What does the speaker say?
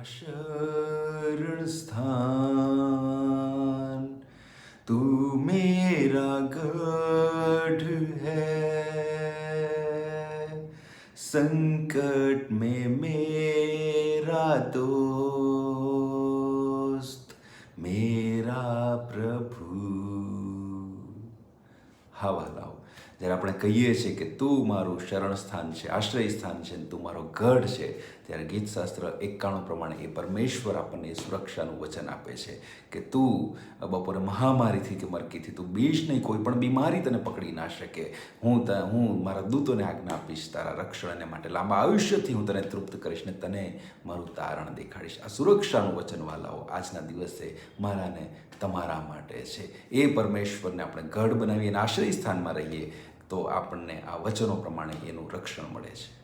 शरण स्थान तू मेरा गढ़ है, संकट में मेरा दोस्त मेरा प्रभु। હા વાલાઓ, જ્યારે આપણે કહીએ છીએ કે તું મારું શરણ સ્થાન છે, આશ્રય સ્થાન છે, તું મારો ગઢ છે, ત્યારે ગીતશાસ્ત્ર 91 પ્રમાણે એ પરમેશ્વર આપણને એ સુરક્ષાનું વચન આપે છે કે તું બપોરે મહામારીથી કે મરકીથી તું બીશ નહીં, કોઈ પણ બીમારી તને પકડી ના શકે. હું મારા દૂતોને આજ્ઞા આપીશ તારા રક્ષણને માટે, લાંબા આયુષ્યથી હું તને તૃપ્ત કરીશ ને તને મારું તારણ દેખાડીશ. આ સુરક્ષાનું વચન વાલાઓ આજના દિવસે મારાને તમારા માટે છે. એ પરમેશ્વરને આપણે ગઢ બનાવીએ અને આશ્રય સ્થાનમાં રહીએ તો આપણને આ વચનો પ્રમાણે એનું રક્ષણ મળે છે.